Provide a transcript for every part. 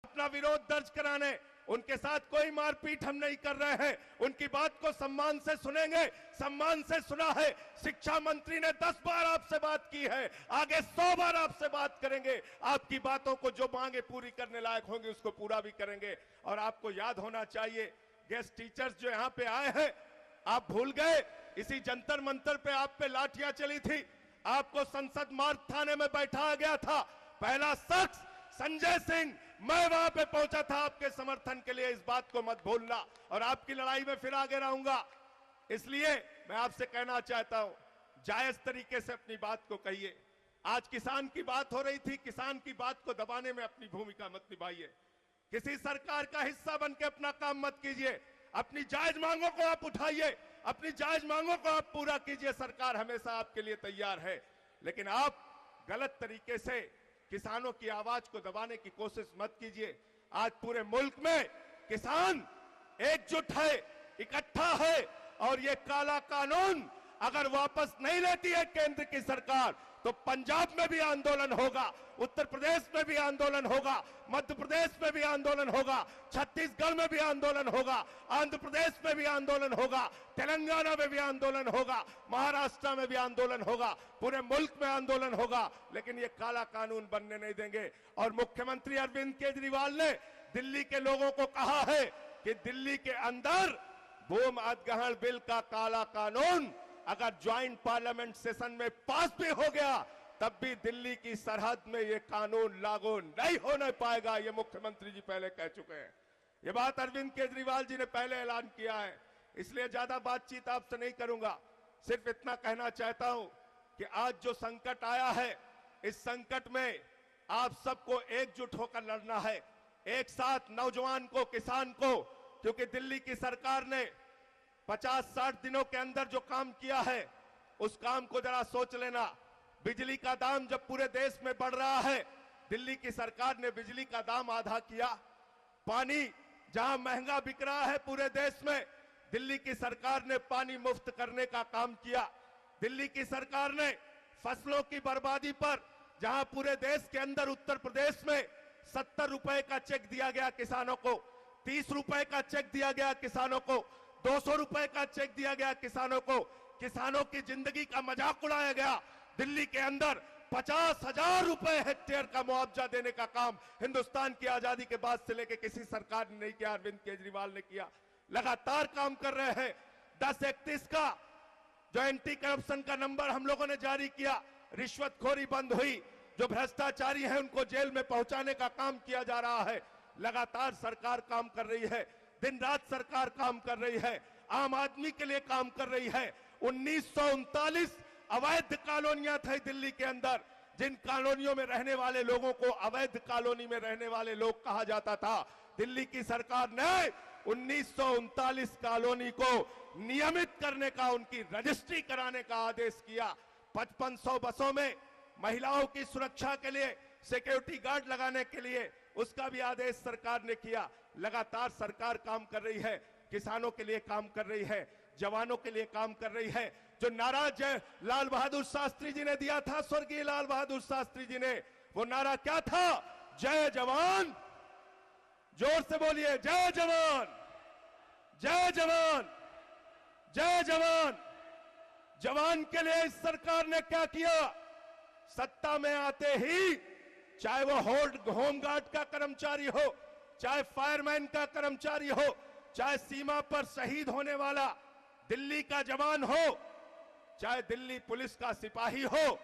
अपना विरोध दर्ज कराने, उनके साथ कोई मारपीट हम नहीं कर रहे हैं। उनकी बात को सम्मान से सुनेंगे, सम्मान से सुना है। शिक्षा मंत्री ने 10 बार आपसे बात की है, आगे 100 बार आपसे बात करेंगे। आपकी बातों को जो मांगे पूरी करने लायक होंगे उसको पूरा भी करेंगे। और आपको याद होना चाहिए, गेस्ट टीचर्स जो यहाँ पे आए हैं, आप भूल गए इसी जंतर मंतर पे आप पे लाठियां चली थी, आपको संसद मार्ग थाने में बैठाया गया था। पहला शख्स संजय सिंह, मैं वहां पे पहुंचा था आपके समर्थन के लिए, इस बात को मत भूलना। और आपकी लड़ाई में फिर आगे रहूंगा। इसलिए मैं आपसे कहना चाहता हूं, जायज तरीके से अपनी बात को कहिए। आज किसान की बात हो रही थी, किसान की बात को दबाने में अपनी भूमिका मत निभाइए। किसी सरकार का हिस्सा बनकर अपना काम मत कीजिए। अपनी जायज मांगों को आप उठाइए, अपनी जायज मांगों को आप पूरा कीजिए। सरकार हमेशा आपके लिए तैयार है, लेकिन आप गलत तरीके से किसानों की आवाज को दबाने की कोशिश मत कीजिए। आज पूरे मुल्क में किसान एकजुट है, इकट्ठा है, और ये काला कानून अगर वापस नहीं लेती है केंद्र की सरकार, तो पंजाब में भी आंदोलन होगा, उत्तर प्रदेश में भी आंदोलन होगा, मध्य प्रदेश में भी आंदोलन होगा, छत्तीसगढ़ में भी आंदोलन होगा, आंध्र प्रदेश में भी आंदोलन होगा, तेलंगाना में भी आंदोलन होगा, महाराष्ट्र में भी आंदोलन होगा, पूरे मुल्क में आंदोलन होगा। लेकिन ये काला कानून बनने नहीं देंगे। और मुख्यमंत्री अरविंद केजरीवाल ने दिल्ली के लोगों को कहा है कि दिल्ली के अंदर भूमि अधिग्रहण बिल का काला कानून अगर ज्वाइंट पार्लियामेंट सेशन में पास भी हो गया, तब भी दिल्ली की सरहद में ये कानून लागू नहीं होने पाएगा। ये मुख्यमंत्री जी पहले कह चुके हैं। ये बात अरविंद केजरीवाल जी ने पहले ऐलान किया है। इसलिए ज्यादा बातचीत आपसे नहीं करूंगा, सिर्फ इतना कहना चाहता हूं कि आज जो संकट आया है, इस संकट में आप सबको एकजुट होकर लड़ना है, एक साथ नौजवान को, किसान को। क्योंकि दिल्ली की सरकार ने 50-60 दिनों के अंदर जो काम किया है, उस काम को जरा सोच लेना। बिजली का दाम जब पूरे देश में बढ़ रहा है, दिल्ली की सरकार ने बिजली का दाम आधा किया। पानी जहां महंगा बिक रहा है पूरे देश में, दिल्ली की सरकार ने पानी मुफ्त करने का काम किया। दिल्ली की सरकार ने फसलों की बर्बादी पर, जहां पूरे देश के अंदर उत्तर प्रदेश में 70 रुपए का चेक दिया गया किसानों को, 30 रुपए का चेक दिया गया किसानों को, 200 रुपए का चेक दिया गया किसानों को। किसानों की जिंदगी का मजाक उड़ाया गया। दिल्ली के अंदर 50,000 रुपए हेक्टेयर का मुआवजा देने का काम हिंदुस्तान की आजादी के बाद से लेकर किसी सरकार ने नहीं किया, अरविंद केजरीवाल ने किया। लगातार काम कर रहे हैं। 1031 का जो एंटी करप्शन का नंबर हम लोगों ने जारी किया, रिश्वतखोरी बंद हुई, जो भ्रष्टाचारी हैं उनको जेल में पहुंचाने का काम किया जा रहा है। लगातार सरकार काम कर रही है, दिन रात सरकार काम कर रही है, आम आदमी के लिए काम कर रही है। 1939 अवैध कॉलोनियां थी दिल्ली के अंदर, जिन कॉलोनियों में रहने वाले लोगों को अवैध कॉलोनी में रहने वाले लोग कहा जाता था। दिल्ली की सरकार ने 1939 कॉलोनी को नियमित करने का, उनकी रजिस्ट्री कराने का आदेश किया। 5500 बसों में महिलाओं की सुरक्षा के लिए सिक्योरिटी गार्ड लगाने के लिए उसका भी आदेश सरकार ने किया। लगातार सरकार काम कर रही है, किसानों के लिए काम कर रही है, जवानों के लिए काम कर रही है। जो नारा लाल बहादुर शास्त्री जी ने दिया था, स्वर्गीय लाल बहादुर शास्त्री जी ने, वो नारा क्या था? जय जवान। जोर से बोलिए, जय जवान, जय जवान, जय जवान। जवान के लिए इस सरकार ने क्या किया? सत्ता में आते ही, चाहे वो होमगार्ड का कर्मचारी हो, चाहे फायरमैन का कर्मचारी हो, चाहे सीमा पर शहीद होने वाला दिल्ली का जवान हो, चाहे दिल्ली पुलिस का सिपाही हो,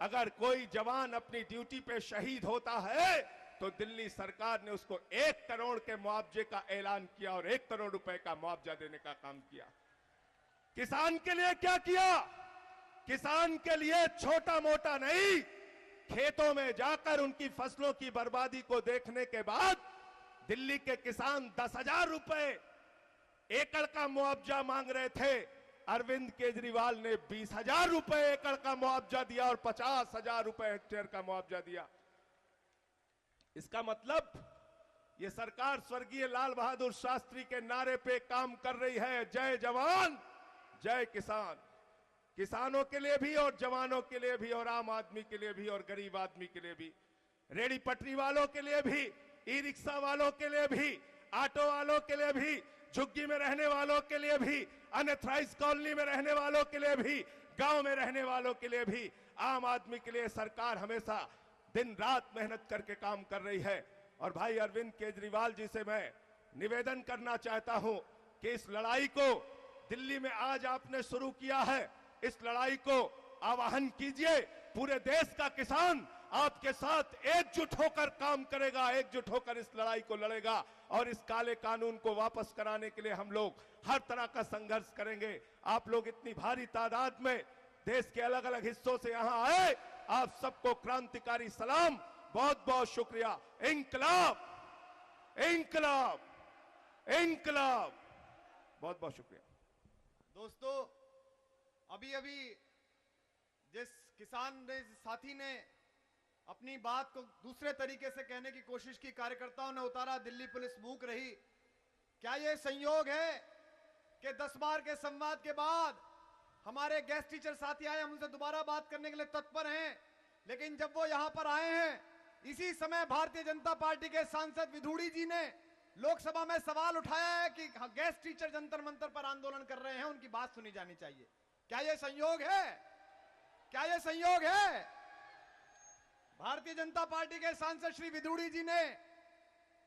अगर कोई जवान अपनी ड्यूटी पे शहीद होता है तो दिल्ली सरकार ने उसको 1 करोड़ के मुआवजे का ऐलान किया और 1 करोड़ रुपए का मुआवजा देने का काम किया। किसान के लिए क्या किया? किसान के लिए छोटा मोटा नहीं, खेतों में जाकर उनकी फसलों की बर्बादी को देखने के बाद दिल्ली के किसान 10,000 रुपए एकड़ का मुआवजा मांग रहे थे। अरविंद केजरीवाल ने 20,000 रुपए एकड़ का मुआवजा दिया और 50,000 रुपए हेक्टेयर का मुआवजा दिया। इसका मतलब ये सरकार स्वर्गीय लाल बहादुर शास्त्री के नारे पे काम कर रही है, जय जवान जय किसान। किसानों के लिए भी और जवानों के लिए भी और आम आदमी के लिए भी और गरीब आदमी के लिए भी, रेडी पटरी वालों के लिए भी, ई रिक्शा वालों के लिए भी, ऑटो वालों के लिए भी, झुग्गी में रहने वालों के लिए भी, अनथराइज्ड कॉलोनी में रहने वालों के लिए भी, गांव में रहने वालों के लिए भी, आम आदमी के लिए सरकार हमेशा दिन रात मेहनत करके काम कर रही है। और भाई अरविंद केजरीवाल जी से मैं निवेदन करना चाहता हूं कि इस लड़ाई को दिल्ली में आज आपने शुरू किया है, इस लड़ाई को आह्वान कीजिए। पूरे देश का किसान आपके साथ एकजुट होकर काम करेगा, एकजुट होकर इस लड़ाई को लड़ेगा और इस काले कानून को वापस कराने के लिए हम लोग हर तरह का संघर्ष करेंगे। आप लोग इतनी भारी तादाद में देश के अलग अलग हिस्सों से यहां आए, आप सबको क्रांतिकारी सलाम, बहुत बहुत शुक्रिया। इंकलाब, इंकलाब, इंकलाब, बहुत बहुत शुक्रिया। दोस्तों, अभी अभी जिस किसान ने, साथी ने अपनी बात को दूसरे तरीके से कहने की कोशिश की, कार्यकर्ताओं ने उतारा, दिल्ली पुलिस मूक रही। क्या यह संयोग है कि 10 बार के संवाद के बाद हमारे गेस्ट टीचर साथी आए, हम उनसे दोबारा बात करने के लिए तत्पर हैं, लेकिन जब वो यहां पर आए हैं, इसी समय भारतीय जनता पार्टी के सांसद विधूड़ी जी ने लोकसभा में सवाल उठाया है कि गेस्ट टीचर जंतर मंतर पर आंदोलन कर रहे हैं, उनकी बात सुनी जानी चाहिए। क्या यह संयोग है? क्या यह संयोग है? भारतीय जनता पार्टी के सांसद श्री विधूड़ी जी ने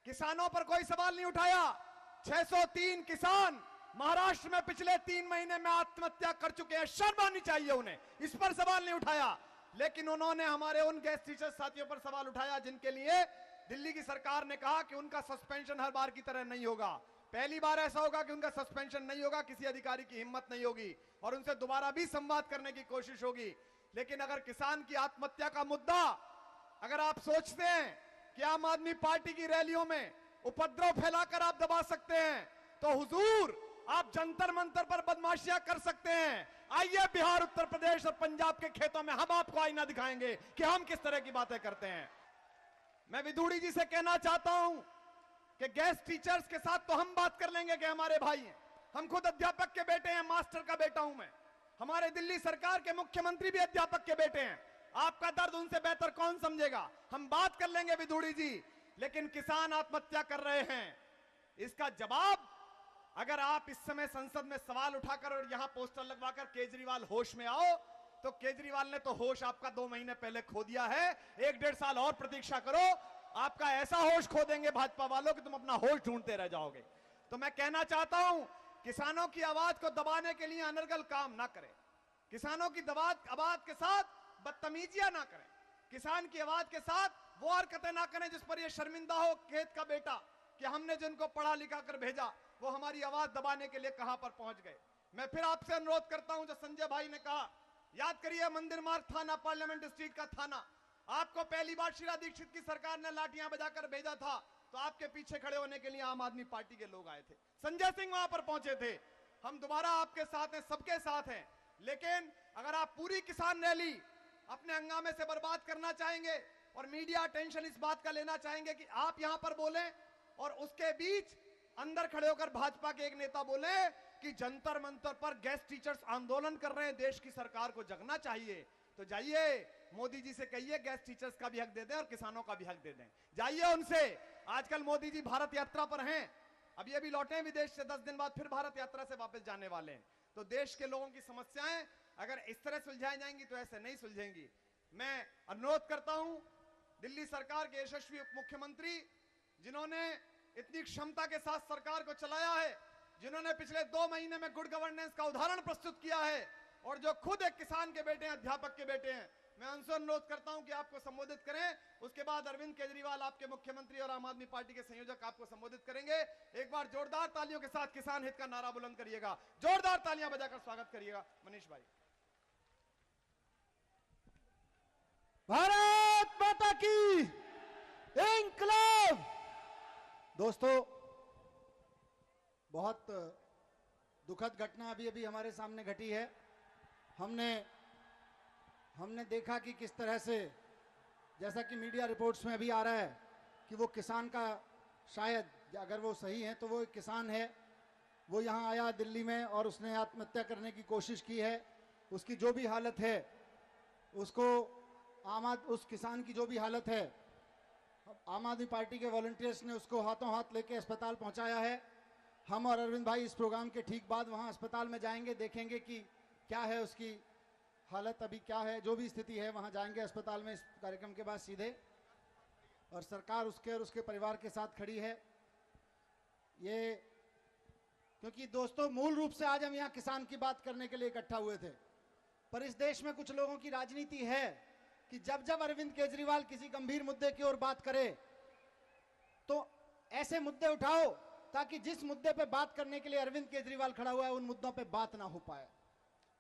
किसानों पर कोई सवाल नहीं उठाया। 603 किसान महाराष्ट्र में पिछले 3 महीने में आत्महत्या कर चुके हैं, शर्म आनी चाहिए उन्हें, इस पर सवाल नहीं उठाया। लेकिन उन्होंने हमारे उन गेस्ट टीचर साथियों पर सवाल उठाया जिनके लिए दिल्ली की सरकार ने कहा कि उनका सस्पेंशन हर बार की तरह नहीं होगा। पहली बार ऐसा होगा कि उनका सस्पेंशन नहीं होगा, किसी अधिकारी की हिम्मत नहीं होगी और उनसे दोबारा भी संवाद करने की कोशिश होगी। लेकिन अगर किसान की आत्महत्या का मुद्दा अगर आप सोचते हैं कि आम आदमी पार्टी की रैलियों में उपद्रव फैलाकर आप दबा सकते हैं, तो हुजूर आप जंतर मंतर पर बदमाशियां कर सकते हैं। आइए बिहार, उत्तर प्रदेश और पंजाब के खेतों में हम आपको आईना दिखाएंगे कि हम किस तरह की बातें करते हैं। मैं विधूड़ी जी से कहना चाहता हूं कि गेस्ट टीचर्स के साथ तो हम बात कर लेंगे कि हमारे भाई हैं, हम खुद अध्यापक के बेटे हैं, मास्टर का बेटा हूं मैं, हमारे दिल्ली सरकार के मुख्यमंत्री भी अध्यापक के बेटे हैं। आपका दर्द उनसे बेहतर कौन समझेगा? हम बात कर लेंगे विधूड़ी जी। लेकिन किसान आत्महत्या कर रहे हैं, इसका जवाब अगर आप इस समय संसद में सवाल उठाकर और यहां पोस्टर लगवाकर केजरीवाल होश में आओ, तो केजरीवाल ने तो होश आपका 2 महीने पहले खो दिया है। 1-1.5 साल और प्रतीक्षा करो, आपका ऐसा होश खो देंगे भाजपा वालों कि तुम अपना होश ढूंढते रह जाओगे। तो मैं कहना चाहता हूं, किसानों की आवाज को दबाने के लिए अनर्गल काम ना करें, किसानों की आवाज के साथ बदतमीजियां ना करें, किसान की आवाज के साथ वो हरकतें ना करें जिस पर ये शर्मिंदा हो खेत का बेटा कि हमने जिनको पढ़ा लिखा कर भेजा वो हमारी आवाज दबाने के लिए कहां पर पहुंच गए। मैं फिर आपसे अनुरोध करता हूं, जो संजय भाई ने कहा, याद करिए मंदिर मार्ग थाना, पार्लियामेंट स्ट्रीट का थाना, आपको पहली बार शीला दीक्षित की सरकार ने लाठियां बजाकर भेजा था तो आपके पीछे खड़े होने के लिए आम आदमी पार्टी के लोग आए थे, संजय सिंह वहां पर पहुंचे थे। हम दोबारा आपके साथ हैं, सबके साथ हैं। लेकिन अगर आप पूरी किसान रैली अपने हंगामे से बर्बाद करना चाहेंगे और मीडिया अटेंशन इस बात का लेना चाहेंगे कि आप यहां पर बोलें और उसके बीच अंदर खड़े होकर भाजपा के एक नेता बोले कि जंतर मंतर पर गेस्ट टीचर्स आंदोलन कर रहे हैं, देश की सरकार को जगना चाहिए, तो जाइए मोदी जी से कहिए गेस्ट टीचर्स का भी हक दे दें और किसानों का भी हक दे दें। जाइए उनसे, आजकल मोदी जी भारत यात्रा पर हैं, अभी लौटे विदेश से, 10 दिन बाद फिर भारत यात्रा से वापस जाने वाले हैं। तो देश के लोगों की समस्याएं अगर इस तरह सुलझाई जाएंगी तो ऐसे नहीं सुलझेंगी। मैं अनुरोध करता हूं दिल्ली सरकार के यशस्वी उप मुख्यमंत्री, जिन्होंने इतनी क्षमता के साथ सरकार को चलाया है, जिन्होंने पिछले 2 महीने में गुड गवर्नेंस का उदाहरण प्रस्तुत किया है और जो खुद एक किसान के बेटे हैं, अध्यापक के बेटे हैं, मैं उनसे अनुरोध करता हूं कि आपको संबोधित करें। उसके बाद अरविंद केजरीवाल आपके मुख्यमंत्री और आम आदमी पार्टी के संयोजक आपको संबोधित करेंगे। एक बार जोरदार तालियों के साथ किसान हित का नारा बुलंद करिएगा, जोरदार तालियां बजाकर स्वागत करिएगा। मनीष भाई। भारत माता की इंकलाब। दोस्तों, बहुत दुखद घटना अभी हमारे सामने घटी है। हमने देखा कि किस तरह से, जैसा कि मीडिया रिपोर्ट्स में अभी आ रहा है कि वो किसान का, शायद अगर वो सही है तो वो एक किसान है, वो यहाँ आया दिल्ली में और उसने आत्महत्या करने की कोशिश की है। उसकी जो भी हालत है, उसको उस किसान की जो भी हालत है आम आदमी पार्टी के वॉलंटियर्स ने उसको हाथों हाथ लेके अस्पताल पहुंचाया है। हम और अरविंद भाई इस प्रोग्राम के ठीक बाद वहां अस्पताल में जाएंगे, देखेंगे कि क्या है उसकी हालत, अभी क्या है, जो भी स्थिति है वहां जाएंगे अस्पताल में इस कार्यक्रम के बाद सीधे। और सरकार उसके और उसके परिवार के साथ खड़ी है। ये क्योंकि दोस्तों मूल रूप से आज हम यहाँ किसान की बात करने के लिए इकट्ठा हुए थे, पर इस देश में कुछ लोगों की राजनीति है कि जब जब अरविंद केजरीवाल किसी गंभीर मुद्दे की ओर बात करे तो ऐसे मुद्दे उठाओ ताकि जिस मुद्दे पे बात करने के लिए अरविंद केजरीवाल खड़ा हुआ है उन मुद्दों पे बात ना हो पाए।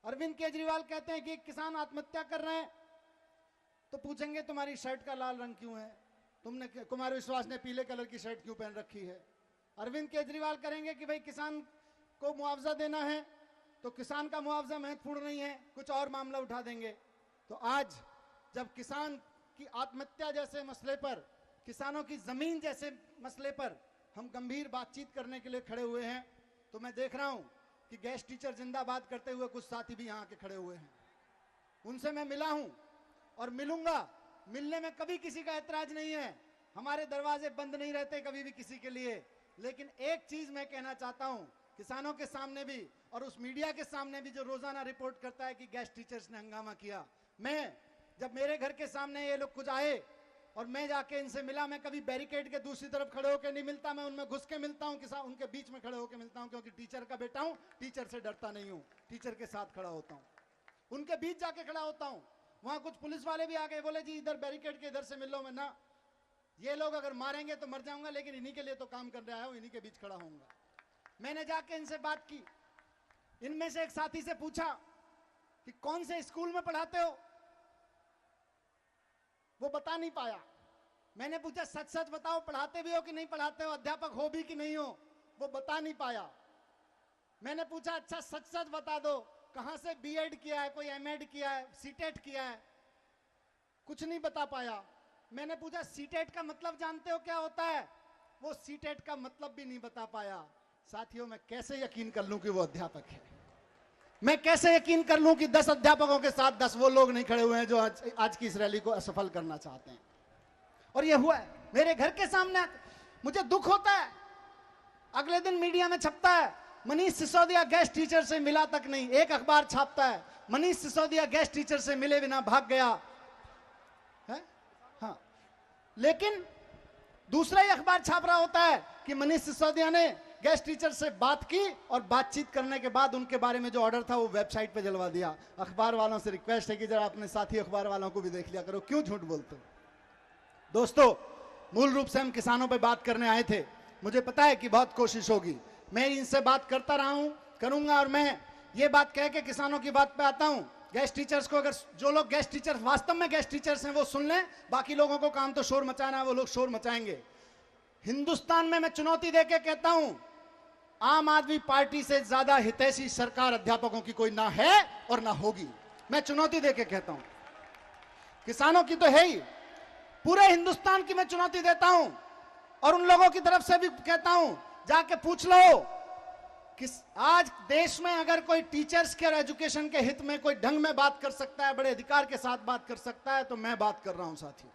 अरविंद केजरीवाल कहते हैं कि किसान आत्महत्या कर रहे हैं तो पूछेंगे तुम्हारी शर्ट का लाल रंग क्यों है, तुमने कुमार विश्वास ने पीले कलर की शर्ट क्यों पहन रखी है। अरविंद केजरीवाल करेंगे कि भाई किसान को मुआवजा देना है तो किसान का मुआवजा महत्वपूर्ण नहीं है, कुछ और मामला उठा देंगे। तो आज जब किसान की आत्महत्या जैसे मसले पर, किसानों की जमीन जैसे मसले पर हम गंभीर बातचीत करने के लिए खड़े हुए हैं, तो मैं देख रहा हूं कि गेस्ट टीचर जिंदाबाद करते हुए कुछ साथी भी यहां के खड़े हुए हैं। उनसे मैं मिला हूं और मिलूंगा, मिलने में कभी किसी का ऐतराज नहीं है, हमारे दरवाजे बंद नहीं रहते कभी भी किसी के लिए। लेकिन एक चीज मैं कहना चाहता हूं किसानों के सामने भी और उस मीडिया के सामने भी जो रोजाना रिपोर्ट करता है कि गेस्ट टीचर्स ने हंगामा किया। मैं जब मेरे घर के सामने ये लोग कुछ आए और मैं जाके इनसे मिला, मैं कभी बैरिकेड के दूसरी तरफ खड़े होकर नहीं मिलता, मैं उनमें घुस के मिलता हूं, किसान उनके बीच में खड़े होकर मिलता हूं, क्योंकि टीचर का बेटा हूं, टीचर से डरता नहीं हूं, टीचर के साथ खड़ा होता हूं, उनके बीच जाके खड़ा होता हूं। वहां कुछ पुलिस वाले भी आ गए, बोले जी इधर बैरिकेड के इधर से मिल लो। मैं ना, ये लोग अगर मारेंगे तो मर जाऊंगा, लेकिन इन्हीं के लिए तो काम कर रहा है, इन्हीं के बीच खड़ा होऊंगा। मैंने जाके इनसे बात की, इनमें से एक साथी से पूछा कि कौन से स्कूल में पढ़ाते हो, वो बता नहीं पाया। मैंने पूछा सच सच बताओ पढ़ाते भी हो कि नहीं पढ़ाते हो, अध्यापक हो भी कि नहीं हो, वो बता नहीं पाया। मैंने पूछा अच्छा सच सच बता दो कहां से बीएड किया है, कोई एमएड किया है, सीटेट किया है, कुछ नहीं बता पाया। मैंने पूछा सीटेट का मतलब जानते हो क्या होता है, वो सीटेट का मतलब भी नहीं बता पाया। साथियों मैं कैसे यकीन कर लूं कि वो अध्यापक है, मैं कैसे यकीन कर लूं कि 10 अध्यापकों के साथ 10 वो लोग नहीं खड़े हुए हैं जो आज की इस रैली को असफल करना चाहते हैं। और ये हुआ है मेरे घर के सामने। मुझे दुख होता है, अगले दिन मीडिया में छपता है मनीष सिसोदिया गेस्ट टीचर से मिला तक नहीं, एक अखबार छापता है मनीष सिसोदिया गेस्ट टीचर से मिले बिना भाग गया है। हाँ, लेकिन दूसरा ही अखबार छाप रहा होता है कि मनीष सिसोदिया ने गेस्ट टीचर से बात की और बातचीत करने के बाद उनके बारे में जो ऑर्डर था वो वेबसाइट पे जलवा दिया। अखबार वालों से रिक्वेस्ट है कि जरा अपने साथी अखबार वालों को भी देख लिया करो, क्यों झूठ बोलते हो। दोस्तों मूल रूप से हम किसानों पे बात करने आए थे। मुझे पता है कि बहुत कोशिश होगी, मैं इनसे बात करता रहा हूं, करूंगा, और मैं ये बात कह के किसानों की बात पे आता हूं। गेस्ट टीचर्स को, अगर जो लोग गेस्ट टीचर्स वास्तव में गेस्ट टीचर्स हैं वो सुन लें, बाकी लोगों को काम तो शोर मचाना है, वो लोग शोर मचाएंगे। हिंदुस्तान में मैं चुनौती देके कहता हूं, आम आदमी पार्टी से ज्यादा हितैषी सरकार अध्यापकों की कोई ना है और ना होगी। मैं चुनौती देके कहता हूं, किसानों की तो है ही, पूरे हिंदुस्तान की मैं चुनौती देता हूं। और उन लोगों की तरफ से भी कहता हूं, जाके पूछ लो कि आज देश में अगर कोई टीचर्स के और एजुकेशन के हित में कोई ढंग में बात कर सकता है, बड़े अधिकार के साथ बात कर सकता है, तो मैं बात कर रहा हूं साथियों।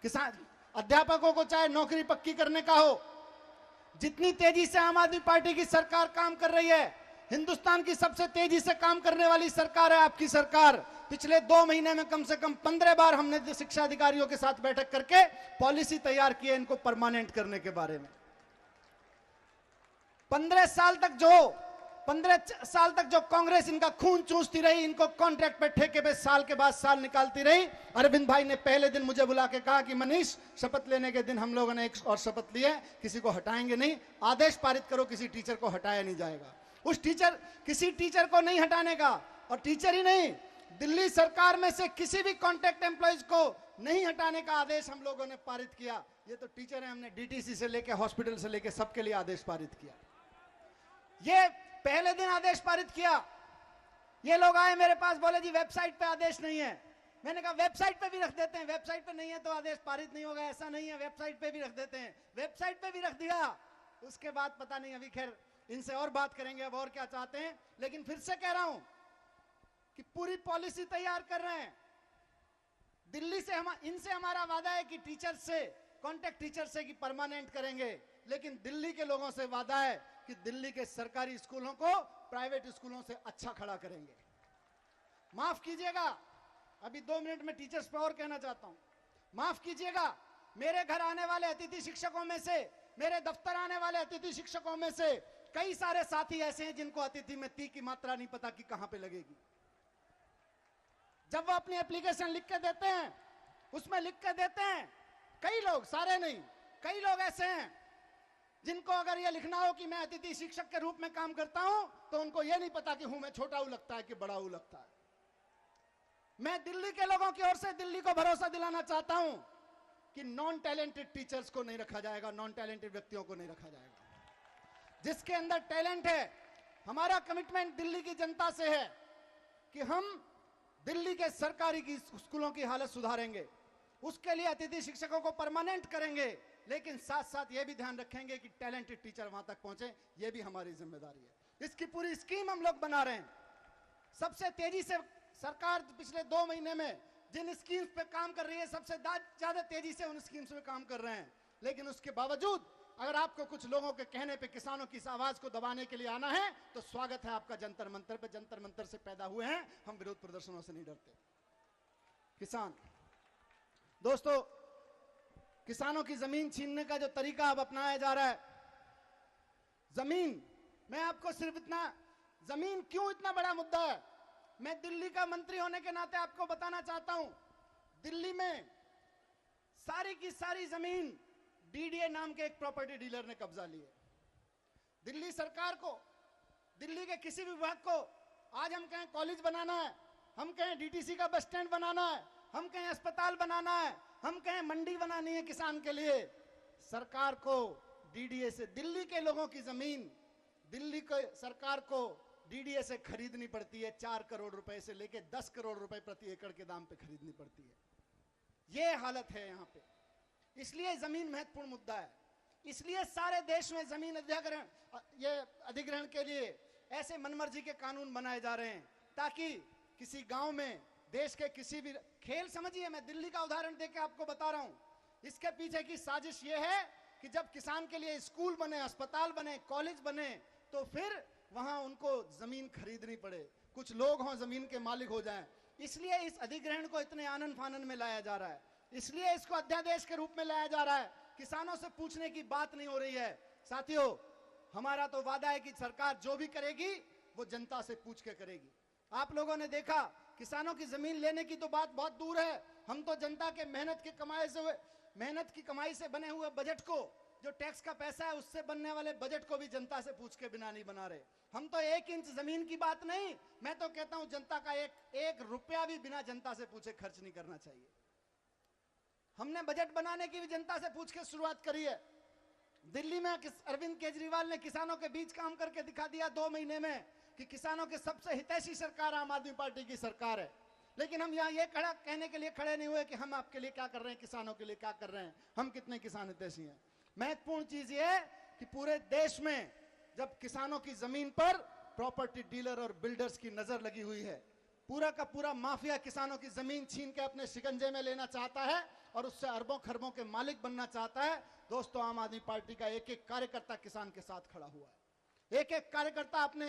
किसान अध्यापकों को चाहे नौकरी पक्की करने का हो, जितनी तेजी से आम आदमी पार्टी की सरकार काम कर रही है, हिंदुस्तान की सबसे तेजी से काम करने वाली सरकार है आपकी सरकार। पिछले 2 महीने में कम से कम 15 बार हमने शिक्षा अधिकारियों के साथ बैठक करके पॉलिसी तैयार की है इनको परमानेंट करने के बारे में। 15 साल तक जो कांग्रेस इनका खून चूसती रही, इनको कॉन्ट्रैक्ट पे ठेके पे साल के बाद साल निकालती रही। अरविंद भाई ने पहले दिन मुझे बुला के कहा कि मनीष, शपथ लेने के दिन हम लोगों ने एक और शपथ ली है, किसी को हटाएंगे नहीं, आदेश पारित करो, किसी टीचर को हटाया नहीं जाएगा। किसी टीचर को नहीं हटाने का, और टीचर ही नहीं, दिल्ली सरकार में से किसी भी कॉन्ट्रैक्ट एम्प्लॉइज को नहीं हटाने का आदेश हम लोगों ने पारित किया। ये तो टीचर है, हमने डीटीसी से लेके हॉस्पिटल से लेके सबके लिए आदेश पारित किया। ये पहले दिन आदेश पारित किया। ये लोग आए मेरे पास, बोले जी वेबसाइट पे आदेश नहीं है। मैंने कहा वेबसाइट पे भी रख देते हैं, वेबसाइट पे नहीं है तो आदेश पारित नहीं होगा, ऐसा नहीं है, वेबसाइट पे भी रख देते हैं। वेबसाइट पे भी रख दिया। उसके बाद पता नहीं, अभी खैर इनसे और बात करेंगे अब और क्या चाहते हैं। लेकिन फिर से कह रहा हूं कि पूरी पॉलिसी तैयार कर रहे हैं दिल्ली से। इनसे हमारा वादा है कि टीचर से कॉन्ट्रैक्ट टीचर से कि परमानेंट करेंगे, लेकिन दिल्ली के लोगों से वादा है कि दिल्ली के सरकारी स्कूलों को प्राइवेट स्कूलों से अच्छा खड़ा करेंगे। माफ कीजिएगा, अभी 2 मिनट में टीचर्स पे और कहना चाहता हूं। माफ कीजिएगा, मेरे घर आने वाले अतिथि शिक्षकों में से, मेरे दफ्तर आने वाले अतिथि शिक्षकों में से कई सारे साथी ऐसे हैं जिनको अतिथि में ती की मात्रा नहीं पता कि कहां पे लगेगी। जब वो अपनी एप्लीकेशन लिख के देते हैं, उसमें लिख के देते हैं, कई लोग, सारे नहीं, कई लोग ऐसे हैं जिनको अगर ये लिखना हो कि मैं अतिथि शिक्षक के रूप में काम करता हूं, तो उनको ये नहीं पता कि हूं मैं छोटा ऊ लगता है कि बड़ा ऊ लगता है। मैं दिल्ली के लोगों की ओर से दिल्ली को भरोसा दिलाना चाहता हूं कि नॉन टैलेंटेड टीचर्स को नहीं रखा जाएगा, नॉन टैलेंटेड व्यक्तियों को नहीं रखा जाएगा। जिसके अंदर टैलेंट है, हमारा कमिटमेंट दिल्ली की जनता से है कि हम दिल्ली के सरकारी की स्कूलों की हालत सुधारेंगे, उसके लिए अतिथि शिक्षकों को परमानेंट करेंगे, लेकिन साथ साथ यह भी ध्यान रखेंगे कि टैलेंटेड टीचर वहां तक पहुंचे। यह भी हमारी जिम्मेदारी है। इसकी पूरी स्कीम हम लोग बना रहे हैं। सबसे तेजी से सरकार पिछले 2 महीने में जिन स्कीम्स पे काम कर रही है, सबसे ज्यादा तेजी से उन स्कीम्स पे काम कर रहे हैं। लेकिन उसके बावजूद अगर आपको कुछ लोगों के कहने पे किसानों की इस आवाज को दबाने के लिए आना है, तो स्वागत है आपका जंतर मंतर पे। जंतर मंतर से पैदा हुए हैं, हम विरोध प्रदर्शनों से नहीं डरते। किसान दोस्तों, किसानों की जमीन छीनने का जो तरीका अब अपनाया जा रहा है, जमीन, मैं आपको सिर्फ इतना, जमीन क्यों इतना बड़ा मुद्दा है, मैं दिल्ली का मंत्री होने के नाते आपको बताना चाहता हूं। दिल्ली में सारी की सारी जमीन डीडीए नाम के एक प्रॉपर्टी डीलर ने कब्जा ली है। दिल्ली सरकार को, दिल्ली के किसी भी विभाग को आज हम कहें कॉलेज बनाना है, हम कहें डीटीसी का बस स्टैंड बनाना है, हम कहें अस्पताल बनाना है, हम कहें मंडी बनानी है किसान के लिए, सरकार को डीडीए से, दिल्ली के लोगों की जमीन दिल्ली को सरकार को डीडीए से खरीदनी पड़ती है। 4 करोड़ रुपए से लेकर 10 करोड़ रुपए प्रति एकड़ के दाम पे खरीदनी पड़ती है। यह हालत है यहां पे। इसलिए जमीन महत्वपूर्ण मुद्दा है। इसलिए सारे देश में जमीन अधिग्रहण के लिए ऐसे मनमर्जी के कानून बनाए जा रहे हैं, ताकि किसी गांव में, देश के किसी भी, खेल समझिए, मैं दिल्ली का उदाहरण देकर आपको बता रहा हूं। इसके पीछे की साजिश यह है कि जब किसान के लिए स्कूल बने, अस्पताल बने, कॉलेज बने, तो फिर वहां उनको जमीन खरीदनी पड़े, कुछ लोग हों जमीन के मालिक हो जाएं। इसलिए इस अधिग्रहण को इतने आनन फानन में लाया जा रहा है, इसलिए इसको अध्यादेश के रूप में लाया जा रहा है। किसानों से पूछने की बात नहीं हो रही है। साथियों, हमारा तो वादा है कि सरकार जो भी करेगी वो जनता से पूछ के करेगी। आप लोगों ने देखा, किसानों की जमीन लेने की तो बात बहुत दूर है, हम तो जनता के मेहनत की कमाई से बने हुए बजट को, जो टैक्स का पैसा है उससे बनने वाले बजट को भी जनता से पूछ के बिना नहीं बना रहे। हम तो 1 इंच जमीन की बात नहीं, मैं तो कहता हूं जनता का एक रुपया भी बिना जनता से पूछे खर्च नहीं करना चाहिए। हमने बजट बनाने की भी जनता से पूछ के शुरुआत करी है। दिल्ली में अरविंद केजरीवाल ने किसानों के बीच काम करके दिखा दिया 2 महीने में कि किसानों के सबसे हितैषी सरकार आम आदमी पार्टी की सरकार है। लेकिन हम यहाँ ये कहने के लिए खड़े नहीं हुए कि हम आपके लिए क्या कर रहे हैं, किसानों के लिए क्या कर रहे हैं, हम कितने किसान हितैषी हैं। महत्वपूर्ण चीज ये है कि पूरे देश में जब किसानों की जमीन पर प्रॉपर्टी डीलर और बिल्डर्स की नजर लगी हुई है, पूरा का पूरा माफिया किसानों की जमीन छीन के अपने शिकंजे में लेना चाहता है और उससे अरबों खरबों के मालिक बनना चाहता है। दोस्तों, आम आदमी पार्टी का एक एक कार्यकर्ता किसान के साथ खड़ा हुआ है। एक एक कार्यकर्ता अपने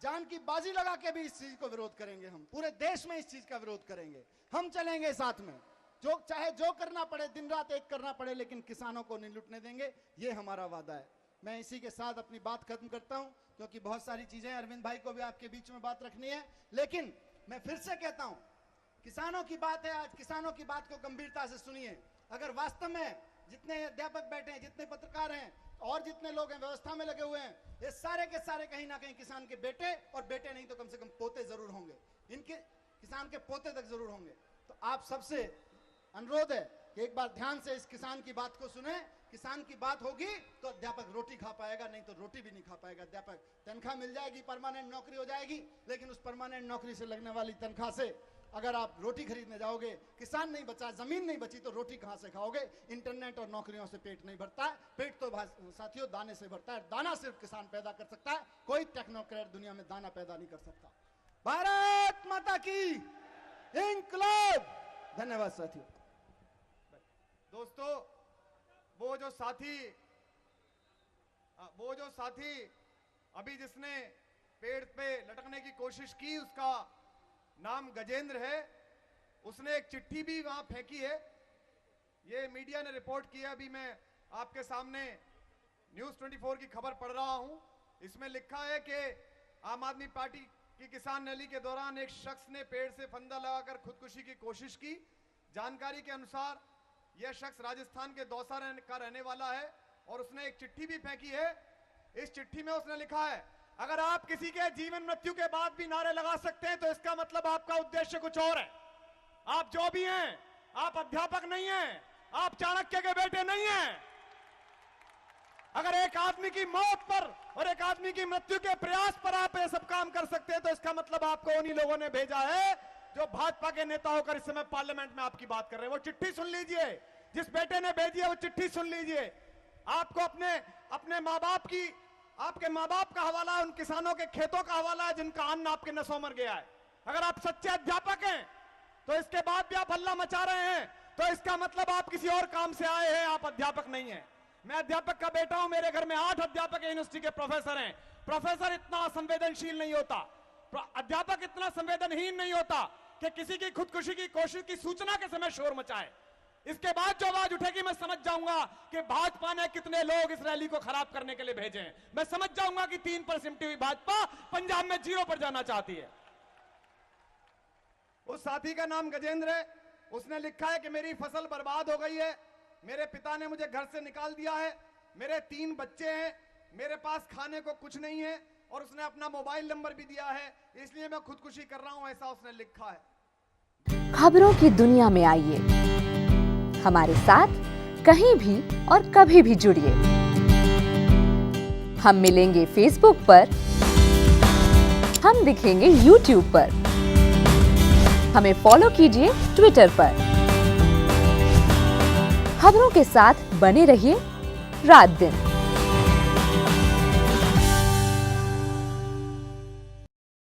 जान की बाजी लगा के भी इस चीज को विरोध करेंगे। हम पूरे देश में इस चीज का विरोध करेंगे, हम चलेंगे साथ में, जो चाहे जो करना पड़े, दिन रात एक करना पड़े, लेकिन किसानों को नहीं लुटने देंगे, ये हमारा वादा है। मैं इसी के साथ अपनी बात खत्म करता हूं, क्योंकि बहुत सारी चीजें अरविंद भाई को भी आपके बीच में बात रखनी है। लेकिन मैं फिर से कहता हूं, किसानों की बात है, आज किसानों की बात को गंभीरता से सुनिए। अगर वास्तव में जितने अध्यापक बैठे हैं, जितने पत्रकार हैं और जितने लोग हैं व्यवस्था में लगे हुए हैं, ये सारे के सारे कहीं ना कहीं किसान के बेटे, और बेटे नहीं तो कम से कम पोते जरूर होंगे, इनके किसान के पोते तक जरूर होंगे। तो आप सबसे अनुरोध है कि एक बार ध्यान से इस किसान की बात को सुने। किसान की बात होगी तो अध्यापक रोटी खा पाएगा, नहीं तो रोटी भी नहीं खा पाएगा। अध्यापक तनख्वाह मिल जाएगी, परमानेंट नौकरी हो जाएगी, लेकिन उस परमानेंट नौकरी से लगने वाली तनख्वाह से अगर आप रोटी खरीदने जाओगे, किसान नहीं बचा, जमीन नहीं बची, तो रोटी कहां से खाओगे? इंटरनेट और नौकरियों से पेट नहीं भरता है। पेट तो साथियों दाने से भरता है। दाना सिर्फ किसान पैदा कर सकता है, कोई टेक्नोक्रेट दुनिया में दाना पैदा नहीं कर सकता। भारत माता की इंकलाब। धन्यवाद साथियों। दोस्तों, वो जो साथी अभी जिसने पेड़ पे लटकने की कोशिश की, उसका नाम गजेंद्र है। उसने एक चिट्ठी भी वहां फेंकी है, ये मीडिया ने रिपोर्ट किया। अभी मैं आपके सामने न्यूज़ 24 की खबर पढ़ रहा हूं। इसमें लिखा है कि आम आदमी पार्टी की किसान रैली के दौरान एक शख्स ने पेड़ से फंदा लगाकर खुदकुशी की कोशिश की। जानकारी के अनुसार यह शख्स राजस्थान के दौसा का रहने वाला है और उसने एक चिट्ठी भी फेंकी है। इस चिट्ठी में उसने लिखा है, अगर आप किसी के जीवन मृत्यु के बाद भी नारे लगा सकते हैं तो इसका मतलब आपका उद्देश्य कुछ और है। आप जो भी हैं, आप अध्यापक नहीं हैं, आप चाणक्य के बेटे नहीं हैं। अगर एक आदमी की मौत पर और एक आदमी की मृत्यु के प्रयास पर आप ये सब काम कर सकते हैं तो इसका मतलब आपको उन्हीं लोगों ने भेजा है जो भाजपा के नेता होकर इस समय पार्लियामेंट में आपकी बात कर रहे हैं। वो चिट्ठी सुन लीजिए, जिस बेटे ने भेजी है वो चिट्ठी सुन लीजिए। आपको अपने माँ बाप की, आपके माँ बाप का हवाला है, उन किसानों के खेतों का हवाला है जिनका अन्न आपके नसों मर गया है। अगर आप सच्चे अध्यापक हैं तो इसके बाद भी आप हल्ला मचा रहे हैं तो इसका मतलब आप किसी और काम से आए हैं, आप अध्यापक नहीं हैं। मैं अध्यापक का बेटा हूं, मेरे घर में 8 अध्यापक यूनिवर्सिटी के प्रोफेसर हैं। प्रोफेसर इतना संवेदनशील नहीं होता, अध्यापक इतना संवेदनहीन नहीं होता कि किसी की खुदकुशी की कोशिश की सूचना के समय शोर मचाए। इसके बाद जो आवाज उठेगी मैं समझ जाऊंगा कि भाजपा ने कितने लोग इस रैली को खराब करने के लिए भेजे हैं। मैं समझ जाऊंगा कि 3% सिमटी हुई भाजपा पंजाब में 0 पर जाना चाहती है। उस साथी का नाम गजेंद्र है। उसने लिखा है कि मेरी फसल बर्बाद हो गई है, मेरे पिता ने मुझे घर से निकाल दिया है, मेरे 3 बच्चे हैं, मेरे पास खाने को कुछ नहीं है और उसने अपना मोबाइल नंबर भी दिया है, इसलिए मैं खुदकुशी कर रहा हूं, ऐसा उसने लिखा है। खबरों की दुनिया में आइए, हमारे साथ कहीं भी और कभी भी जुड़िए। हम मिलेंगे फेसबुक पर, हम दिखेंगे यूट्यूब पर, हमें फॉलो कीजिए ट्विटर पर। खबरों के साथ बने रहिए रात दिन।